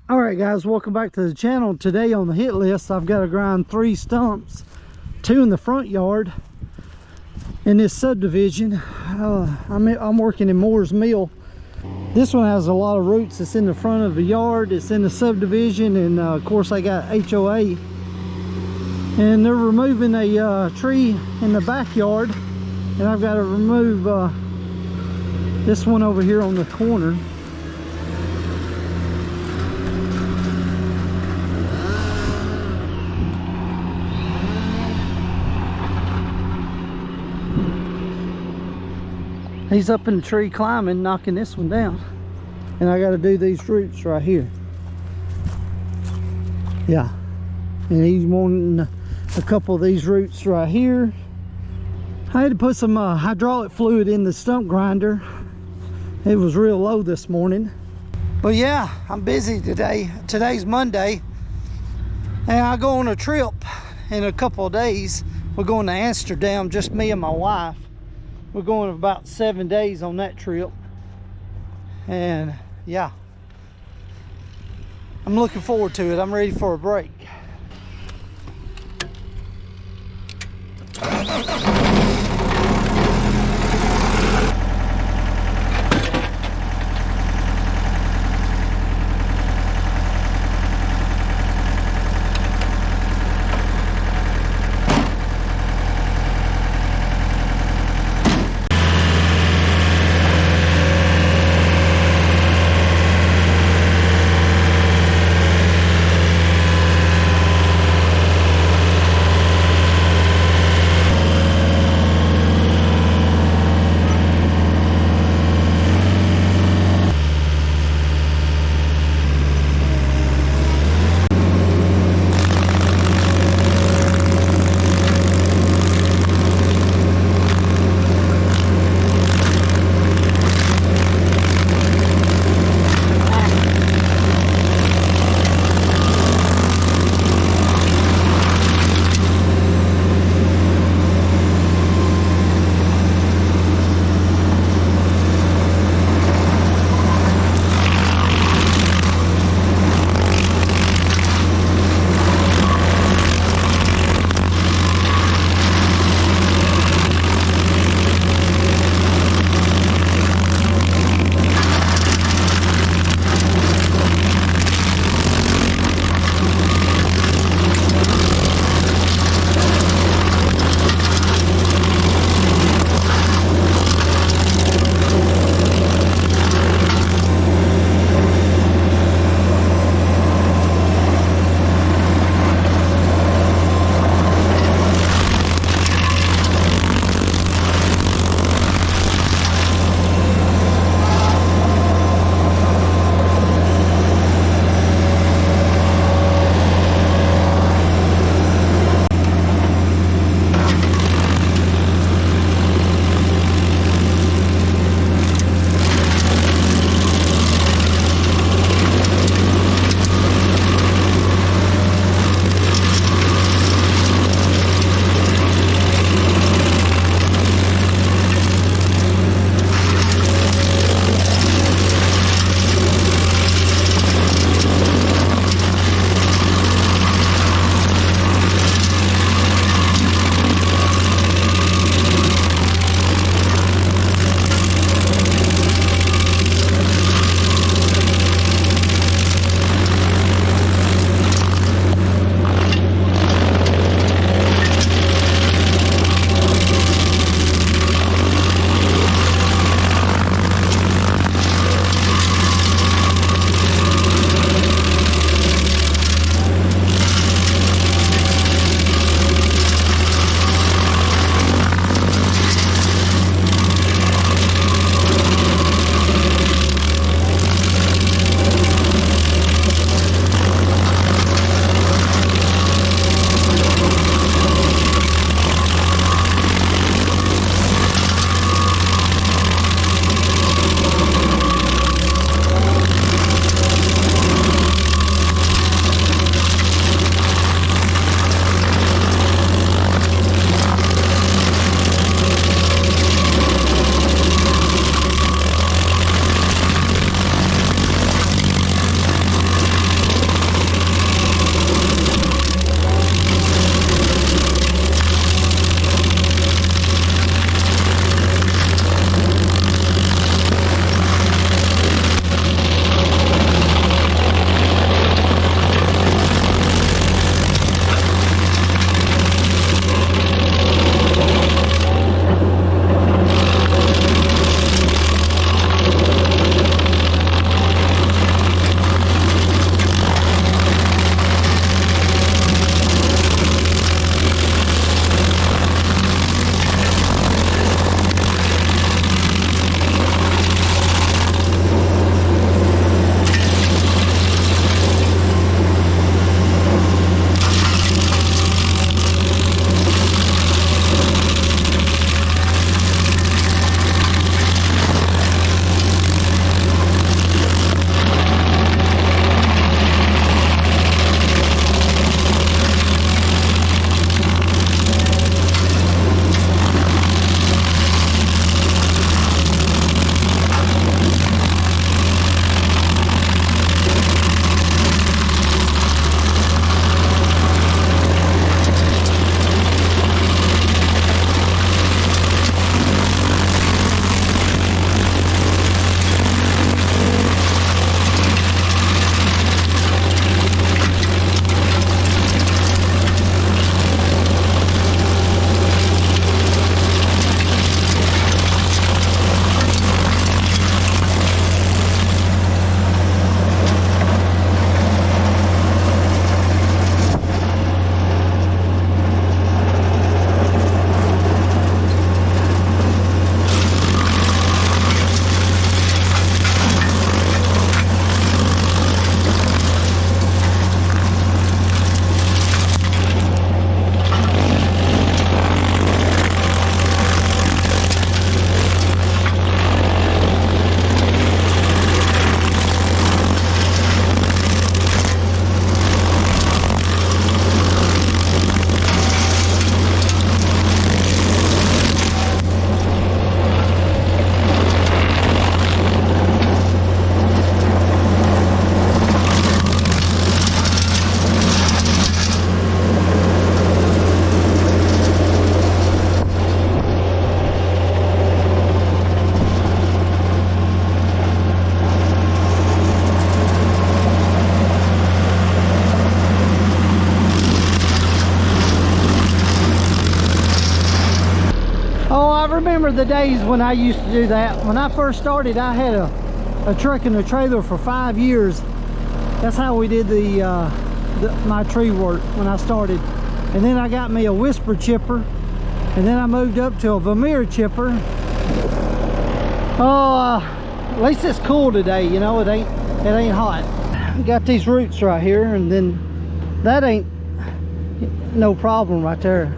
All right guys, welcome back to the channel. Today on the hit list I've got to grind 3 stumps, 2 in the front yard in this subdivision. I'm working in Moore's Mill. This one has a lot of roots. It's in the front of the yard, it's in the subdivision, and of course I got HOA, and they're removing a tree in the backyard, and I've got to remove this one over here on the corner. He's up in the tree climbing, knocking this one down. And I got to do these roots right here. Yeah. And he's wanting a couple of these roots right here. I had to put some hydraulic fluid in the stump grinder. It was real low this morning. But yeah, I'm busy today. Today's Monday. And I go on a trip in a couple of days. We're going to Amsterdam, just me and my wife. We're going about 7 days on that trip, and yeah, I'm looking forward to it. I'm ready for a break. remember the days when I used to do that. When I first started, I had a truck and a trailer for 5 years. That's how we did my tree work when I started. And then I got me a whisper chipper, and then I moved up to a Vermeer chipper. At least it's cool today, you know. It ain't hot. Got these roots right here, and then that ain't no problem right there.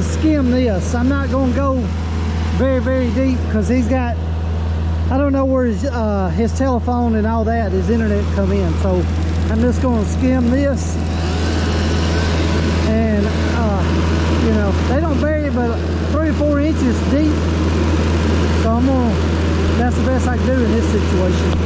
Skim this. I'm not going to go very deep because he's got, I don't know where his telephone and all that, his internet come in. So I'm just going to skim this, and you know, they don't bury it but 3 or 4 inches deep. So that's the best I can do in this situation.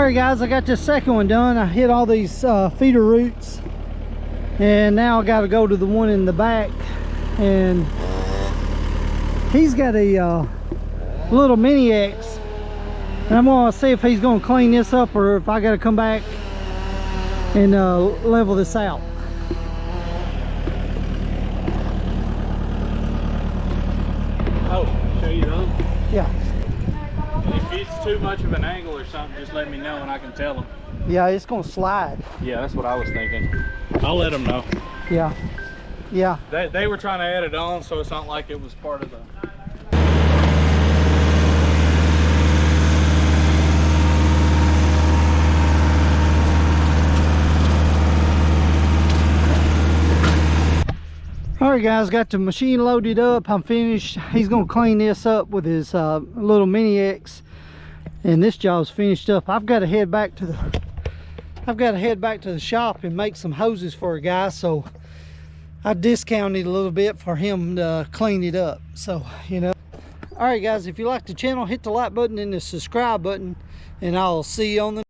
Alright guys, I got this second one done. I hit all these feeder roots, and now I got to go to the one in the back, and he's got a little mini X, and I'm going to see if he's going to clean this up or if I got to come back and level this out. Oh, show you those? Yeah. If it's too much of an angle or something, just let me know and I can tell them. Yeah, it's going to slide. Yeah, that's what I was thinking. I'll let them know. Yeah. Yeah. They were trying to add it on, so it's not like it was part of the... Alright guys, got the machine loaded up. I'm finished. He's gonna clean this up with his little mini X, and this job's finished up. I've got to head back to the shop and make some hoses for a guy, so I discounted a little bit for him to clean it up. So, you know. Alright guys, if you like the channel, hit the like button and the subscribe button, and I'll see you on the